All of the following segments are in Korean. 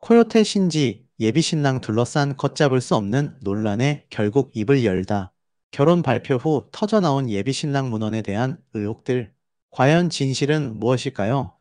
코요태 신지, 예비신랑 둘러싼 걷잡을 수 없는 논란에 결국 입을 열다. 결혼 발표 후 터져나온 예비신랑 문헌에 대한 의혹들. 과연 진실은 무엇일까요?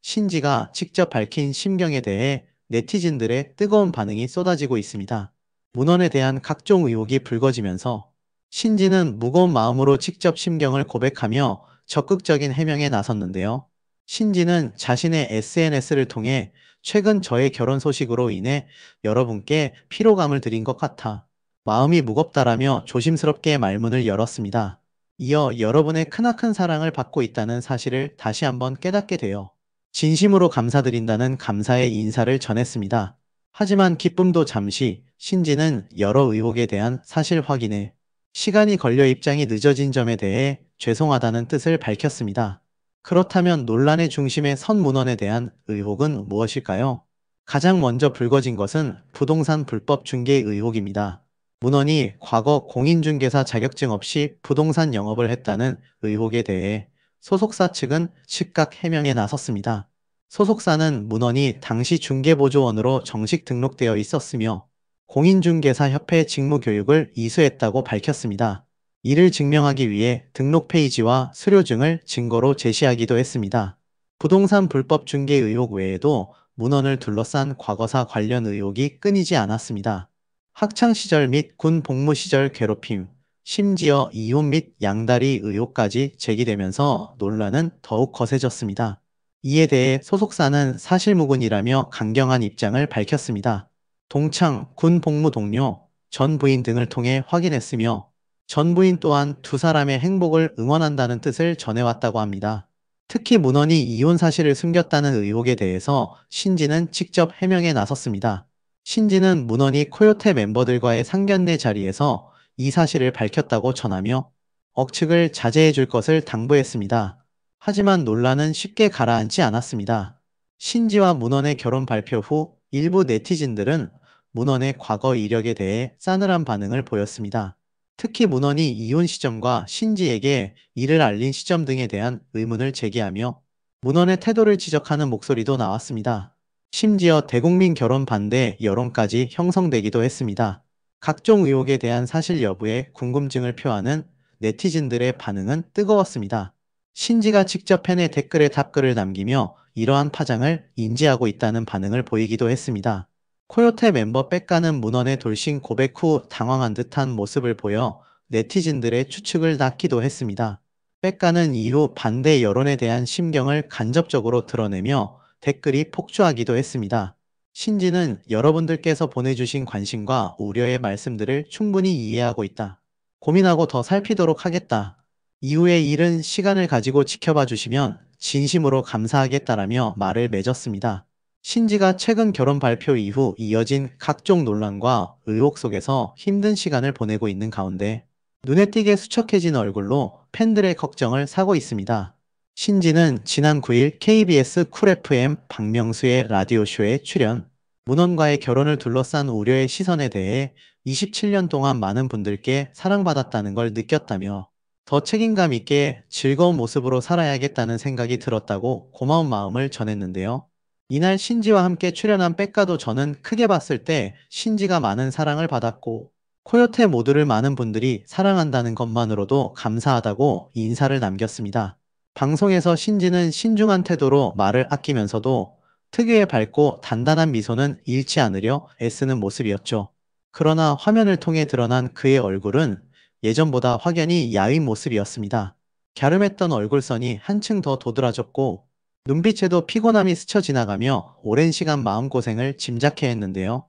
신지가 직접 밝힌 심경에 대해 네티즌들의 뜨거운 반응이 쏟아지고 있습니다. 문헌에 대한 각종 의혹이 불거지면서 신지는 무거운 마음으로 직접 심경을 고백하며 적극적인 해명에 나섰는데요. 신지는 자신의 SNS를 통해 최근 저의 결혼 소식으로 인해 여러분께 피로감을 드린 것 같아 마음이 무겁다라며 조심스럽게 말문을 열었습니다. 이어 여러분의 크나큰 사랑을 받고 있다는 사실을 다시 한번 깨닫게 되어 진심으로 감사드린다는 감사의 인사를 전했습니다. 하지만 기쁨도 잠시, 신지는 여러 의혹에 대한 사실 확인에 시간이 걸려 입장이 늦어진 점에 대해 죄송하다는 뜻을 밝혔습니다. 그렇다면 논란의 중심에 선 문헌에 대한 의혹은 무엇일까요? 가장 먼저 불거진 것은 부동산 불법 중개 의혹입니다. 문헌이 과거 공인중개사 자격증 없이 부동산 영업을 했다는 의혹에 대해 소속사 측은 즉각 해명에 나섰습니다. 소속사는 문헌이 당시 중개보조원으로 정식 등록되어 있었으며 공인중개사협회 직무교육을 이수했다고 밝혔습니다. 이를 증명하기 위해 등록 페이지와 수료증을 증거로 제시하기도 했습니다. 부동산 불법 중개 의혹 외에도 문헌을 둘러싼 과거사 관련 의혹이 끊이지 않았습니다. 학창시절 및 군 복무 시절 괴롭힘, 심지어 이혼 및 양다리 의혹까지 제기되면서 논란은 더욱 거세졌습니다. 이에 대해 소속사는 사실무근이라며 강경한 입장을 밝혔습니다. 동창, 군 복무 동료, 전 부인 등을 통해 확인했으며 전 부인 또한 두 사람의 행복을 응원한다는 뜻을 전해왔다고 합니다. 특히 문헌이 이혼 사실을 숨겼다는 의혹에 대해서 신지는 직접 해명에 나섰습니다. 신지는 문헌이 코요테 멤버들과의 상견례 자리에서 이 사실을 밝혔다고 전하며 억측을 자제해 줄 것을 당부했습니다. 하지만 논란은 쉽게 가라앉지 않았습니다. 신지와 문헌의 결혼 발표 후 일부 네티즌들은 문헌의 과거 이력에 대해 싸늘한 반응을 보였습니다. 특히 문헌이 이혼 시점과 신지에게 이를 알린 시점 등에 대한 의문을 제기하며 문헌의 태도를 지적하는 목소리도 나왔습니다. 심지어 대국민 결혼 반대 여론까지 형성되기도 했습니다. 각종 의혹에 대한 사실 여부에 궁금증을 표하는 네티즌들의 반응은 뜨거웠습니다. 신지가 직접 팬의 댓글에 답글을 남기며 이러한 파장을 인지하고 있다는 반응을 보이기도 했습니다. 코요테 멤버 백가는 문헌의 돌싱 고백 후 당황한 듯한 모습을 보여 네티즌들의 추측을 낳기도 했습니다. 백가는 이후 반대 여론에 대한 심경을 간접적으로 드러내며 댓글이 폭주하기도 했습니다. 신지는 여러분들께서 보내주신 관심과 우려의 말씀들을 충분히 이해하고 있다. 고민하고 더 살피도록 하겠다. 이후의 일은 시간을 가지고 지켜봐 주시면 진심으로 감사하겠다라며 말을 맺었습니다. 신지가 최근 결혼 발표 이후 이어진 각종 논란과 의혹 속에서 힘든 시간을 보내고 있는 가운데 눈에 띄게 수척해진 얼굴로 팬들의 걱정을 사고 있습니다. 신지는 지난 9일 KBS 쿨 FM 박명수의 라디오쇼에 출연, 문헌과의 결혼을 둘러싼 우려의 시선에 대해 27년 동안 많은 분들께 사랑받았다는 걸 느꼈다며 더 책임감 있게 즐거운 모습으로 살아야겠다는 생각이 들었다고 고마운 마음을 전했는데요. 이날 신지와 함께 출연한 백가도 저는 크게 봤을 때 신지가 많은 사랑을 받았고 코요테 모두를 많은 분들이 사랑한다는 것만으로도 감사하다고 인사를 남겼습니다. 방송에서 신지는 신중한 태도로 말을 아끼면서도 특유의 밝고 단단한 미소는 잃지 않으려 애쓰는 모습이었죠. 그러나 화면을 통해 드러난 그의 얼굴은 예전보다 확연히 야윈 모습이었습니다. 갸름했던 얼굴선이 한층 더 도드라졌고 눈빛에도 피곤함이 스쳐 지나가며 오랜 시간 마음고생을 짐작해 했는데요.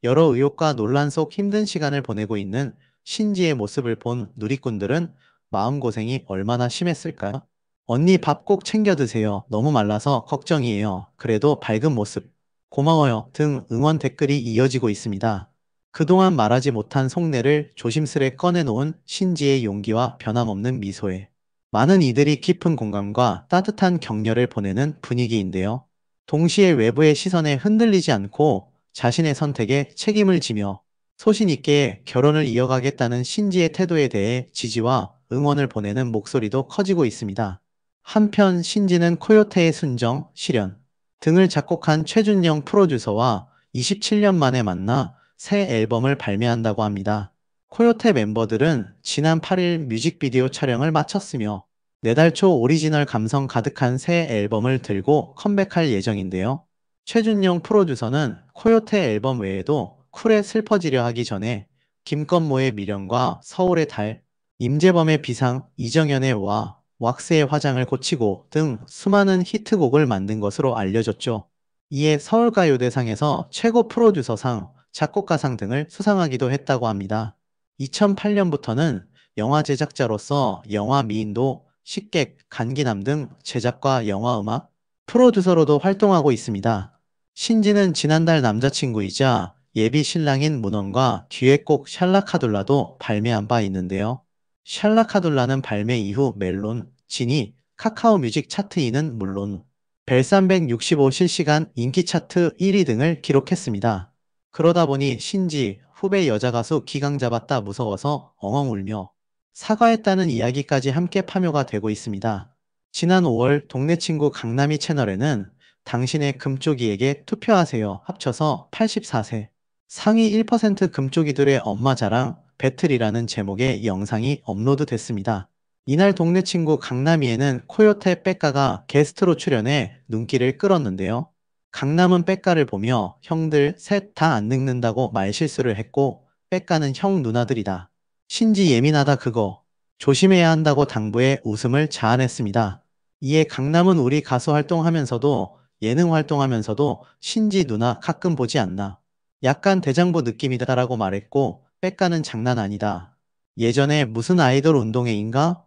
여러 의혹과 논란 속 힘든 시간을 보내고 있는 신지의 모습을 본 누리꾼들은 마음고생이 얼마나 심했을까요? 언니 밥 꼭 챙겨 드세요. 너무 말라서 걱정이에요. 그래도 밝은 모습. 고마워요. 등 응원 댓글이 이어지고 있습니다. 그동안 말하지 못한 속내를 조심스레 꺼내놓은 신지의 용기와 변함없는 미소에 많은 이들이 깊은 공감과 따뜻한 격려를 보내는 분위기인데요. 동시에 외부의 시선에 흔들리지 않고 자신의 선택에 책임을 지며 소신 있게 결혼을 이어가겠다는 신지의 태도에 대해 지지와 응원을 보내는 목소리도 커지고 있습니다. 한편 신지는 코요테의 순정, 실현 등을 작곡한 최준영 프로듀서와 27년 만에 만나 새 앨범을 발매한다고 합니다. 코요테 멤버들은 지난 8일 뮤직비디오 촬영을 마쳤으며 4달 초 오리지널 감성 가득한 새 앨범을 들고 컴백할 예정인데요. 최준용 프로듀서는 코요테 앨범 외에도 쿨에 슬퍼지려 하기 전에 김건모의 미련과 서울의 달, 임재범의 비상, 이정현의 와, 왁스의 화장을 고치고 등 수많은 히트곡을 만든 것으로 알려졌죠. 이에 서울가요대상에서 최고 프로듀서상, 작곡가상 등을 수상하기도 했다고 합니다. 2008년부터는 영화 제작자로서 영화 미인도, 식객, 간기남 등 제작과 영화음악, 프로듀서로도 활동하고 있습니다. 신지는 지난달 남자친구이자 예비 신랑인 문원과 듀엣곡 샬라카둘라도 발매한 바 있는데요. 샬라카둘라는 발매 이후 멜론, 지니, 카카오 뮤직 차트 2는 물론 벨365 실시간 인기 차트 1위 등을 기록했습니다. 그러다 보니 신지, 후배 여자 가수 기강 잡았다 무서워서 엉엉 울며 사과했다는 이야기까지 함께 파묘가 되고 있습니다. 지난 5월 동네 친구 강남이 채널에는 당신의 금쪽이에게 투표하세요 합쳐서 84세 상위 1% 금쪽이들의 엄마 자랑 배틀이라는 제목의 영상이 업로드됐습니다. 이날 동네 친구 강남이에는 코요테 백가가 게스트로 출연해 눈길을 끌었는데요. 강남은 백가를 보며 형들 셋 다 안 늙는다고 말실수를 했고 백가는 형 누나들이다. 신지 예민하다 그거. 조심해야 한다고 당부해 웃음을 자아냈습니다. 이에 강남은 우리 가수 활동하면서도 예능 활동하면서도 신지 누나 가끔 보지 않나. 약간 대장부 느낌이다라고 말했고 백가는 장난 아니다. 예전에 무슨 아이돌 운동회인가?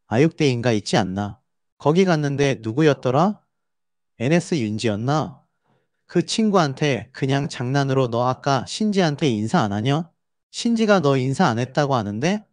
아육대인가 있지 않나? 거기 갔는데 누구였더라? NS 윤지였나? 그 친구한테 그냥 장난으로 너 아까 신지한테 인사 안 하냐? 신지가 너 인사 안 했다고 하는데?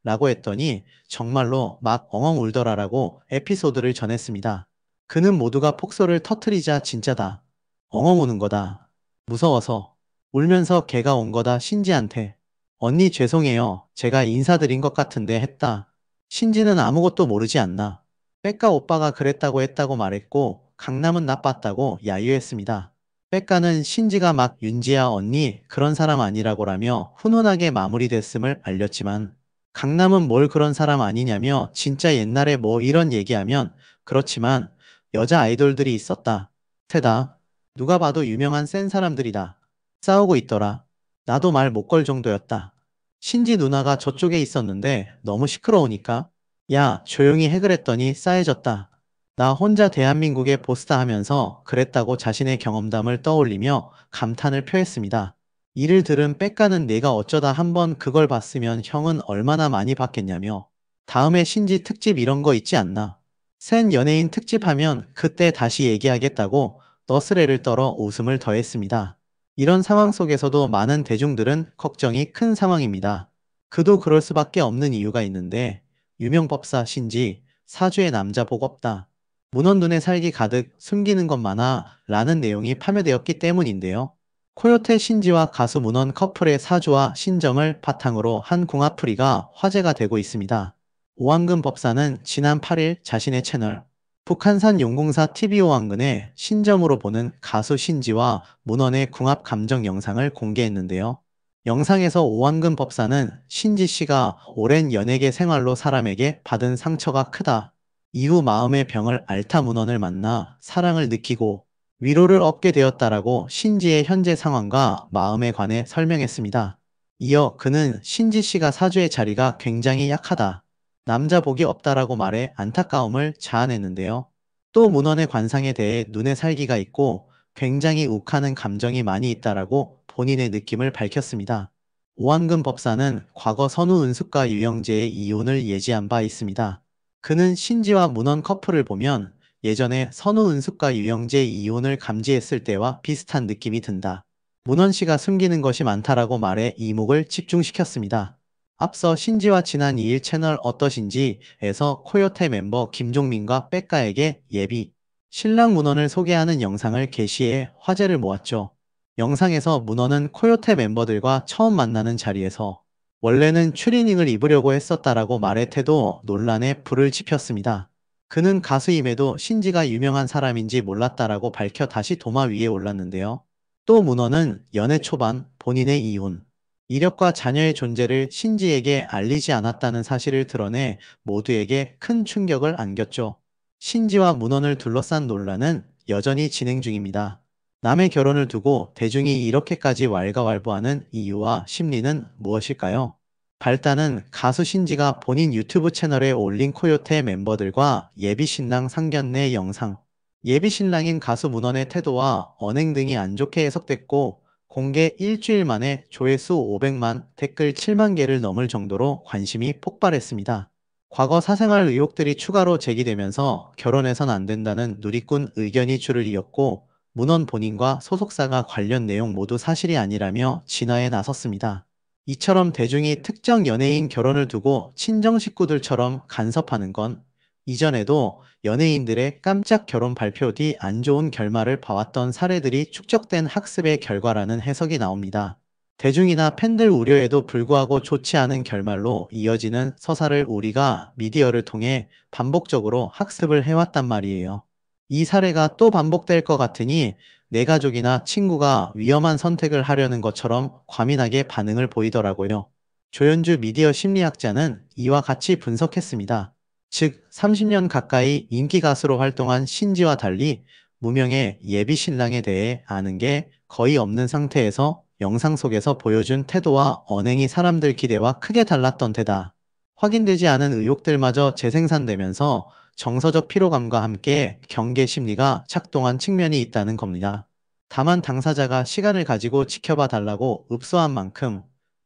라고 했더니 정말로 막 엉엉 울더라라고 에피소드를 전했습니다. 그는 모두가 폭소를 터트리자 진짜다. 엉엉 우는 거다. 무서워서. 울면서 걔가 온 거다 신지한테. 언니 죄송해요. 제가 인사드린 것 같은데 했다. 신지는 아무것도 모르지 않나. 백가 오빠가 그랬다고 했다고 말했고 강남은 나빴다고 야유했습니다. 백가는 신지가 막 윤지야 언니 그런 사람 아니라고라며 훈훈하게 마무리됐음을 알렸지만 강남은 뭘 그런 사람 아니냐며 진짜 옛날에 뭐 이런 얘기하면 그렇지만 여자 아이돌들이 있었다. 테다. 누가 봐도 유명한 센 사람들이다. 싸우고 있더라. 나도 말 못 걸 정도였다. 신지 누나가 저쪽에 있었는데 너무 시끄러우니까 야 조용히 해 그랬더니 싸해졌다. 나 혼자 대한민국의 보스다 하면서 그랬다고 자신의 경험담을 떠올리며 감탄을 표했습니다. 이를 들은 백가는 내가 어쩌다 한번 그걸 봤으면 형은 얼마나 많이 봤겠냐며 다음에 신지 특집 이런 거 있지 않나. 센 연예인 특집 하면 그때 다시 얘기하겠다고 너스레를 떨어 웃음을 더했습니다. 이런 상황 속에서도 많은 대중들은 걱정이 큰 상황입니다. 그도 그럴 수밖에 없는 이유가 있는데 유명법사 신지 사주의 남자 복 없다. 문헌 눈에 살기 가득 숨기는 것 많아 라는 내용이 파묘되었기 때문인데요. 코요테 신지와 가수 문헌 커플의 사주와 신정을 바탕으로 한 궁합풀이가 화제가 되고 있습니다. 오한근 법사는 지난 8일 자신의 채널 북한산 용궁사 TV 오한근에 신점으로 보는 가수 신지와 문헌의 궁합 감정 영상을 공개했는데요. 영상에서 오한근 법사는 신지 씨가 오랜 연예계 생활로 사람에게 받은 상처가 크다. 이후 마음의 병을 앓다 문헌을 만나 사랑을 느끼고 위로를 얻게 되었다라고 신지의 현재 상황과 마음에 관해 설명했습니다. 이어 그는 신지 씨가 사주의 자리가 굉장히 약하다. 남자 복이 없다라고 말해 안타까움을 자아냈는데요. 또 문헌의 관상에 대해 눈에 살기가 있고 굉장히 욱하는 감정이 많이 있다라고 본인의 느낌을 밝혔습니다. 오한근 법사는 과거 선우 은숙과 유영재의 이혼을 예지한 바 있습니다. 그는 신지와 문헌 커플을 보면 예전에 선우 은숙과 유영재의 이혼을 감지했을 때와 비슷한 느낌이 든다. 문헌 씨가 숨기는 것이 많다라고 말해 이목을 집중시켰습니다. 앞서 신지와 지난 2일 채널 어떠신지에서 코요테 멤버 김종민과 백가에게 예비 신랑 문헌을 소개하는 영상을 게시해 화제를 모았죠. 영상에서 문헌은 코요테 멤버들과 처음 만나는 자리에서 원래는 추리닝을 입으려고 했었다라고 말했해도 논란에 불을 지폈습니다. 그는 가수임에도 신지가 유명한 사람인지 몰랐다라고 밝혀 다시 도마 위에 올랐는데요. 또 문헌은 연애 초반 본인의 이혼, 이력과 자녀의 존재를 신지에게 알리지 않았다는 사실을 드러내 모두에게 큰 충격을 안겼죠. 신지와 문헌을 둘러싼 논란은 여전히 진행 중입니다. 남의 결혼을 두고 대중이 이렇게까지 왈가왈부하는 이유와 심리는 무엇일까요? 발단은 가수 신지가 본인 유튜브 채널에 올린 코요태 멤버들과 예비 신랑 상견례 영상, 예비 신랑인 가수 문헌의 태도와 언행 등이 안 좋게 해석됐고, 공개 일주일 만에 조회수 500만, 댓글 7만 개를 넘을 정도로 관심이 폭발했습니다. 과거 사생활 의혹들이 추가로 제기되면서 결혼해선 안 된다는 누리꾼 의견이 줄을 이었고, 문헌 본인과 소속사가 관련 내용 모두 사실이 아니라며 진화에 나섰습니다. 이처럼 대중이 특정 연예인 결혼을 두고 친정 식구들처럼 간섭하는 건 이전에도 연예인들의 깜짝 결혼 발표 뒤 안 좋은 결말을 봐왔던 사례들이 축적된 학습의 결과라는 해석이 나옵니다. 대중이나 팬들 우려에도 불구하고 좋지 않은 결말로 이어지는 서사를 우리가 미디어를 통해 반복적으로 학습을 해왔단 말이에요. 이 사례가 또 반복될 것 같으니 내 가족이나 친구가 위험한 선택을 하려는 것처럼 과민하게 반응을 보이더라고요. 조현주 미디어 심리학자는 이와 같이 분석했습니다. 즉, 30년 가까이 인기 가수로 활동한 신지와 달리 무명의 예비 신랑에 대해 아는 게 거의 없는 상태에서 영상 속에서 보여준 태도와 언행이 사람들 기대와 크게 달랐던 데다 확인되지 않은 의혹들마저 재생산되면서 정서적 피로감과 함께 경계 심리가 작동한 측면이 있다는 겁니다. 다만 당사자가 시간을 가지고 지켜봐 달라고 읍소한 만큼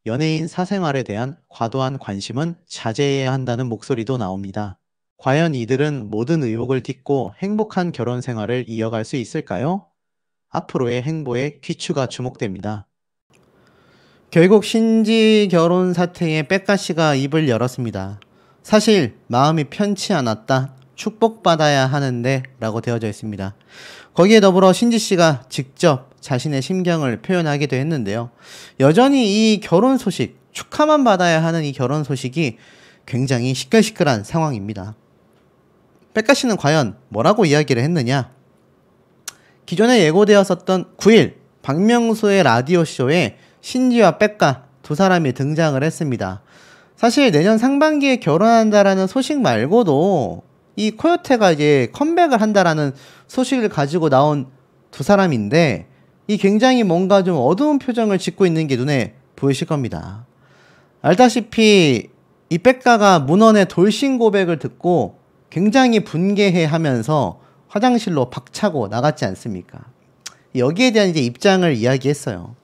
연예인 사생활에 대한 과도한 관심은 자제해야 한다는 목소리도 나옵니다. 과연 이들은 모든 의혹을 딛고 행복한 결혼 생활을 이어갈 수 있을까요? 앞으로의 행보에 귀추가 주목됩니다. 결국 신지 결혼 사태에 백가 씨가 입을 열었습니다. 사실 마음이 편치 않았다. 축복받아야 하는데 라고 되어져 있습니다. 거기에 더불어 신지 씨가 직접 자신의 심경을 표현하기도 했는데요. 여전히 이 결혼 소식, 축하만 받아야 하는 이 결혼 소식이 굉장히 시끌시끌한 상황입니다. 백가 씨는 과연 뭐라고 이야기를 했느냐? 기존에 예고되었었던 9일 박명수의 라디오쇼에 신지와 백가 두 사람이 등장을 했습니다. 사실 내년 상반기에 결혼한다라는 소식 말고도 이 코요태가 이제 컴백을 한다라는 소식을 가지고 나온 두 사람인데 이 굉장히 뭔가 좀 어두운 표정을 짓고 있는 게 눈에 보이실 겁니다. 알다시피 이 백가가 문헌의 돌싱 고백을 듣고 굉장히 분개해 하면서 화장실로 박차고 나갔지 않습니까? 여기에 대한 이제 입장을 이야기했어요.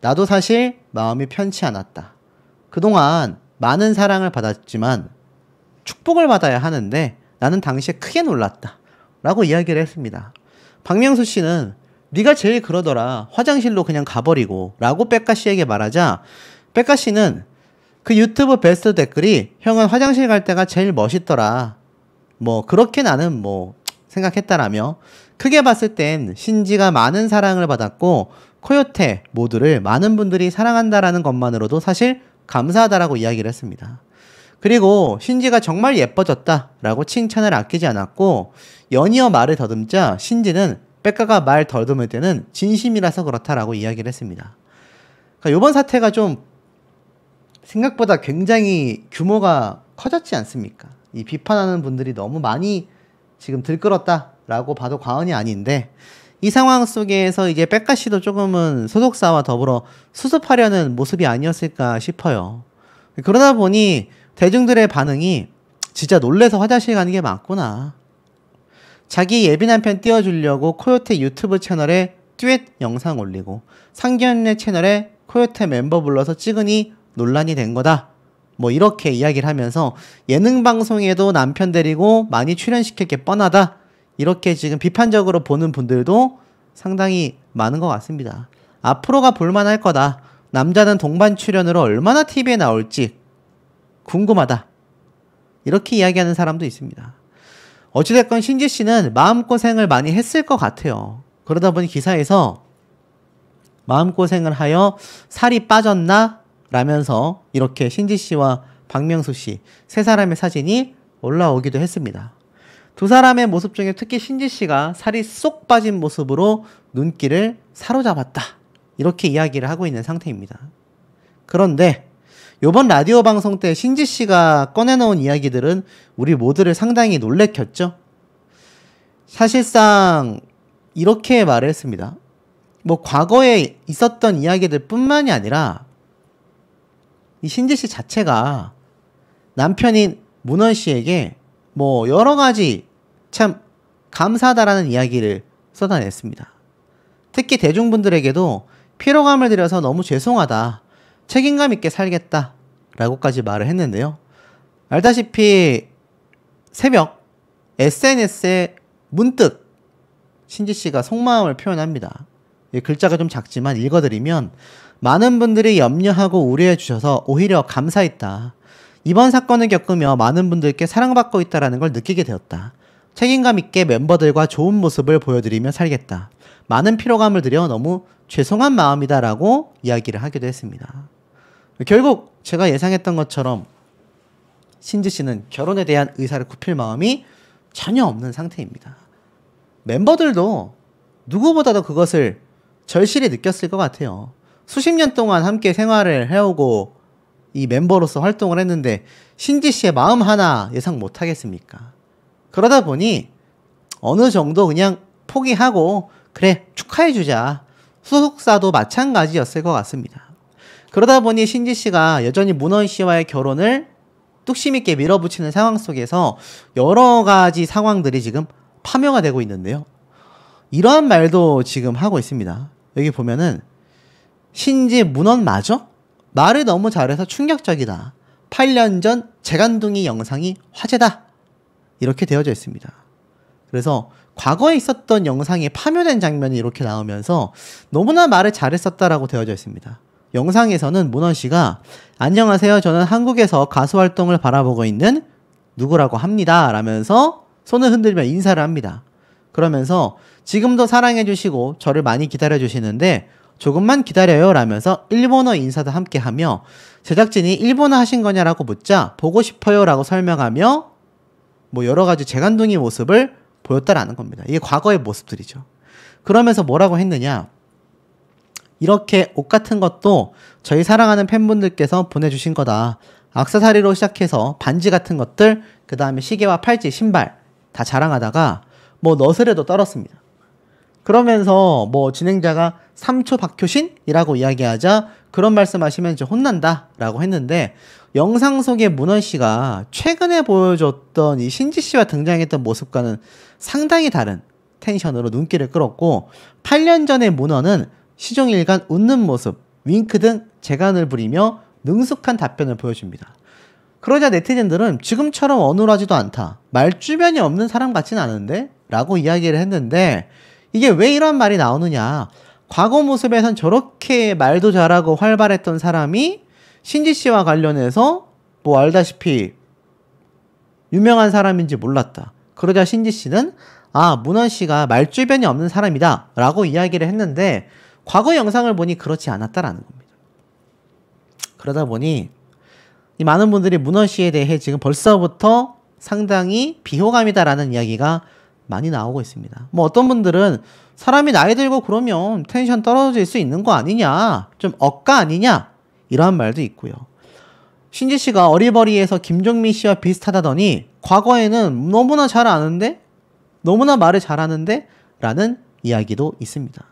나도 사실 마음이 편치 않았다. 그동안 많은 사랑을 받았지만 축복을 받아야 하는데 나는 당시에 크게 놀랐다. 라고 이야기를 했습니다. 박명수 씨는 네가 제일 그러더라. 화장실로 그냥 가버리고 라고 백가 씨에게 말하자 백가 씨는 그 유튜브 베스트 댓글이 형은 화장실 갈 때가 제일 멋있더라. 뭐 그렇게 나는 뭐 생각했다라며 크게 봤을 땐 신지가 많은 사랑을 받았고 코요태 모두를 많은 분들이 사랑한다라는 것만으로도 사실 감사하다라고 이야기를 했습니다. 그리고 신지가 정말 예뻐졌다라고 칭찬을 아끼지 않았고 연이어 말을 더듬자 신지는 백가가 말 더듬을 때는 진심이라서 그렇다라고 이야기를 했습니다. 그러니까 이번 사태가 좀 생각보다 굉장히 규모가 커졌지 않습니까? 이 비판하는 분들이 너무 많이 지금 들끓었다라고 봐도 과언이 아닌데 이 상황 속에서 이제 백가 씨도 조금은 소속사와 더불어 수습하려는 모습이 아니었을까 싶어요. 그러다 보니 대중들의 반응이 진짜 놀래서 화장실 가는 게 맞구나. 자기 예비 남편 띄워주려고 코요태 유튜브 채널에 듀엣 영상 올리고 상견례 채널에 코요태 멤버 불러서 찍으니 논란이 된 거다. 뭐 이렇게 이야기를 하면서 예능 방송에도 남편 데리고 많이 출연시킬 게 뻔하다. 이렇게 지금 비판적으로 보는 분들도 상당히 많은 것 같습니다. 앞으로가 볼만할 거다. 남자는 동반 출연으로 얼마나 TV에 나올지 궁금하다. 이렇게 이야기하는 사람도 있습니다. 어찌됐건 신지 씨는 마음고생을 많이 했을 것 같아요. 그러다 보니 기사에서 마음고생을 하여 살이 빠졌나? 라면서 이렇게 신지 씨와 박명수 씨 세 사람의 사진이 올라오기도 했습니다. 두 사람의 모습 중에 특히 신지 씨가 살이 쏙 빠진 모습으로 눈길을 사로잡았다. 이렇게 이야기를 하고 있는 상태입니다. 그런데 이번 라디오 방송 때 신지 씨가 꺼내놓은 이야기들은 우리 모두를 상당히 놀래켰죠. 사실상 이렇게 말을 했습니다. 뭐 과거에 있었던 이야기들 뿐만이 아니라 이 신지 씨 자체가 남편인 문원 씨에게 뭐 여러 가지 참 감사하다라는 이야기를 쏟아냈습니다. 특히 대중분들에게도 피로감을 들여서 너무 죄송하다. 책임감 있게 살겠다. 라고까지 말을 했는데요. 알다시피 새벽 SNS에 문득 신지 씨가 속마음을 표현합니다. 글자가 좀 작지만 읽어드리면 많은 분들이 염려하고 우려해 주셔서 오히려 감사했다. 이번 사건을 겪으며 많은 분들께 사랑받고 있다는 걸 느끼게 되었다. 책임감 있게 멤버들과 좋은 모습을 보여드리며 살겠다. 많은 피로감을 들여 너무 죄송한 마음이다 라고 이야기를 하기도 했습니다. 결국 제가 예상했던 것처럼 신지 씨는 결혼에 대한 의사를 굽힐 마음이 전혀 없는 상태입니다. 멤버들도 누구보다도 그것을 절실히 느꼈을 것 같아요. 수십 년 동안 함께 생활을 해오고 이 멤버로서 활동을 했는데 신지 씨의 마음 하나 예상 못 하겠습니까? 그러다 보니 어느 정도 그냥 포기하고 그래 축하해주자. 소속사도 마찬가지였을 것 같습니다. 그러다 보니 신지 씨가 여전히 문원 씨와의 결혼을 뚝심 있게 밀어붙이는 상황 속에서 여러 가지 상황들이 지금 파묘가 되고 있는데요. 이러한 말도 지금 하고 있습니다. 여기 보면은 신지 문원마저 말을 너무 잘해서 충격적이다. 8년 전 재간둥이 영상이 화제다. 이렇게 되어져 있습니다. 그래서 과거에 있었던 영상이 파묘된 장면이 이렇게 나오면서 너무나 말을 잘했었다라고 되어져 있습니다. 영상에서는 문원 씨가 안녕하세요. 저는 한국에서 가수 활동을 바라보고 있는 누구라고 합니다. 라면서 손을 흔들며 인사를 합니다. 그러면서 지금도 사랑해 주시고 저를 많이 기다려 주시는데 조금만 기다려요 라면서 일본어 인사도 함께 하며 제작진이 일본어 하신 거냐라고 묻자 보고 싶어요 라고 설명하며 뭐 여러 가지 재간둥이 모습을 보였다라는 겁니다. 이게 과거의 모습들이죠. 그러면서 뭐라고 했느냐. 이렇게 옷 같은 것도 저희 사랑하는 팬분들께서 보내주신 거다. 액세서리로 시작해서 반지 같은 것들, 그 다음에 시계와 팔찌, 신발 다 자랑하다가 뭐 너스레도 떨었습니다. 그러면서 뭐 진행자가 3초 박효신이라고 이야기하자 그런 말씀하시면 이제 혼난다 라고 했는데 영상 속의 문원 씨가 최근에 보여줬던 이 신지 씨와 등장했던 모습과는 상당히 다른 텐션으로 눈길을 끌었고 8년 전의 문원은 시종일관 웃는 모습, 윙크 등 재간을 부리며 능숙한 답변을 보여줍니다. 그러자 네티즌들은 지금처럼 어눌하지도 않다. 말주변이 없는 사람 같진 않은데? 라고 이야기를 했는데 이게 왜 이런 말이 나오느냐. 과거 모습에선 저렇게 말도 잘하고 활발했던 사람이 신지 씨와 관련해서 뭐 알다시피 유명한 사람인지 몰랐다. 그러자 신지 씨는 문원 씨가 말주변이 없는 사람이다 라고 이야기를 했는데 과거 영상을 보니 그렇지 않았다라는 겁니다. 그러다 보니 이 많은 분들이 문원 씨에 대해 지금 벌써부터 상당히 비호감이다라는 이야기가 많이 나오고 있습니다. 뭐 어떤 분들은 사람이 나이 들고 그러면 텐션 떨어질 수 있는 거 아니냐, 좀 억까 아니냐 이러한 말도 있고요. 신지 씨가 어리버리해서 김종민 씨와 비슷하다더니 과거에는 너무나 잘 아는데, 너무나 말을 잘하는데 라는 이야기도 있습니다.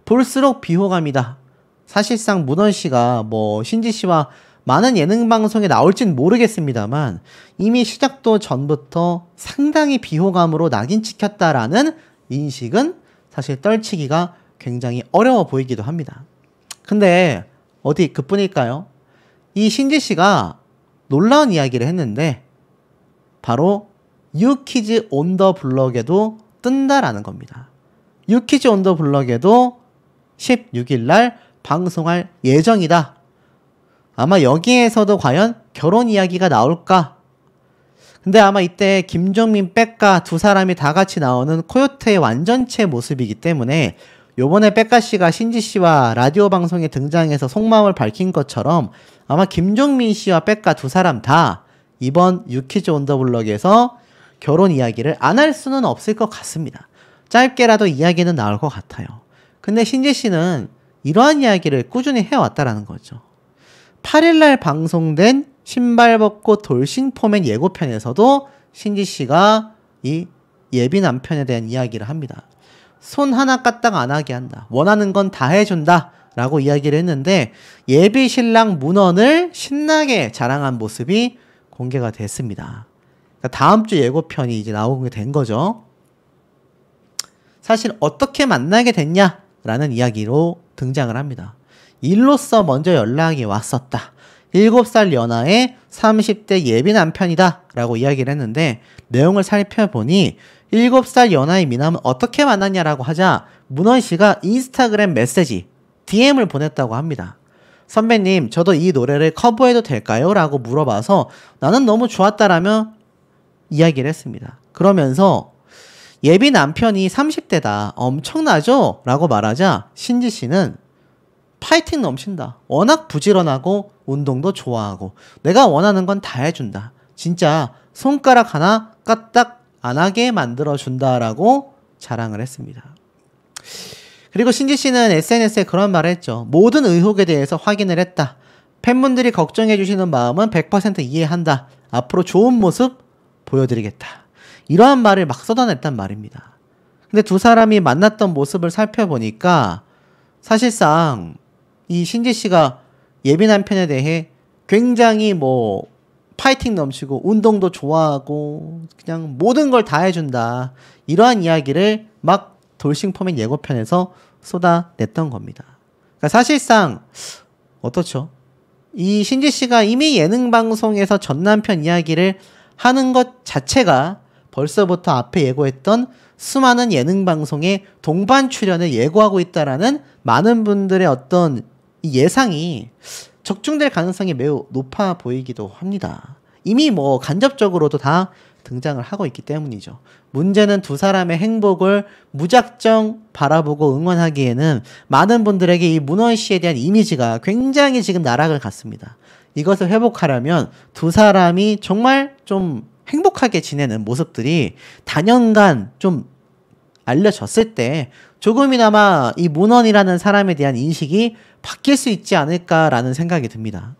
볼수록 비호감이다. 사실상 문원 씨가 뭐 신지 씨와 많은 예능 방송에 나올진 모르겠습니다만 이미 시작도 전부터 상당히 비호감으로 낙인 찍혔다라는 인식은 사실 떨치기가 굉장히 어려워 보이기도 합니다. 근데 어디 그뿐일까요? 이 신지 씨가 놀라운 이야기를 했는데 바로 뉴키즈 온 더 블럭에도 뜬다라는 겁니다. 뉴키즈 온 더 블럭에도 16일 날 방송할 예정이다. 아마 여기에서도 과연 결혼 이야기가 나올까? 근데 아마 이때 김종민, 백가 두 사람이 다 같이 나오는 코요태의 완전체 모습이기 때문에 요번에 백가 씨가 신지 씨와 라디오 방송에 등장해서 속마음을 밝힌 것처럼 아마 김종민 씨와 백가 두 사람 다 이번 유키즈 온 더 블럭에서 결혼 이야기를 안 할 수는 없을 것 같습니다. 짧게라도 이야기는 나올 것 같아요. 근데 신지 씨는 이러한 이야기를 꾸준히 해왔다라는 거죠. 8일날 방송된 신발 벗고 돌싱 포맨 예고편에서도 신지 씨가 이 예비 남편에 대한 이야기를 합니다. 손 하나 까딱 안 하게 한다. 원하는 건 다 해준다. 라고 이야기를 했는데 예비 신랑 문헌을 신나게 자랑한 모습이 공개가 됐습니다. 그러니까 다음 주 예고편이 이제 나오게 된 거죠. 사실 어떻게 만나게 됐냐라는 이야기로 등장을 합니다. 일로서 먼저 연락이 왔었다. 7살 연하의 30대 예비 남편이다 라고 이야기를 했는데 내용을 살펴보니 7살 연하의 미남은 어떻게 만났냐라고 하자 문헌 씨가 인스타그램 메시지 DM을 보냈다고 합니다. 선배님, 저도 이 노래를 커버해도 될까요? 라고 물어봐서 나는 너무 좋았다라며 이야기를 했습니다. 그러면서 예비 남편이 30대다. 엄청나죠? 라고 말하자 신지 씨는 파이팅 넘친다. 워낙 부지런하고 운동도 좋아하고 내가 원하는 건 다 해준다. 진짜 손가락 하나 까딱 안 하게 만들어준다라고 자랑을 했습니다. 그리고 신지 씨는 SNS에 그런 말을 했죠. 모든 의혹에 대해서 확인을 했다. 팬분들이 걱정해 주시는 마음은 100% 이해한다. 앞으로 좋은 모습 보여드리겠다. 이러한 말을 막 쏟아냈단 말입니다. 근데 두 사람이 만났던 모습을 살펴보니까 사실상 이 신지 씨가 예비 남편에 대해 굉장히 파이팅 넘치고 운동도 좋아하고 그냥 모든 걸 다 해준다. 이러한 이야기를 막 돌싱 포맨 예고편에서 쏟아냈던 겁니다. 그러니까 사실상 어떻죠? 이 신지 씨가 이미 예능 방송에서 전 남편 이야기를 하는 것 자체가 벌써부터 앞에 예고했던 수많은 예능 방송의 동반 출연을 예고하고 있다라는 많은 분들의 어떤 이 예상이 적중될 가능성이 매우 높아 보이기도 합니다. 이미 간접적으로도 다 등장을 하고 있기 때문이죠. 문제는 두 사람의 행복을 무작정 바라보고 응원하기에는 많은 분들에게 이 문헌 씨에 대한 이미지가 굉장히 지금 나락을 갔습니다. 이것을 회복하려면 두 사람이 정말 좀 행복하게 지내는 모습들이 단연간 좀 알려졌을 때 조금이나마 이 문헌이라는 사람에 대한 인식이 바뀔 수 있지 않을까라는 생각이 듭니다.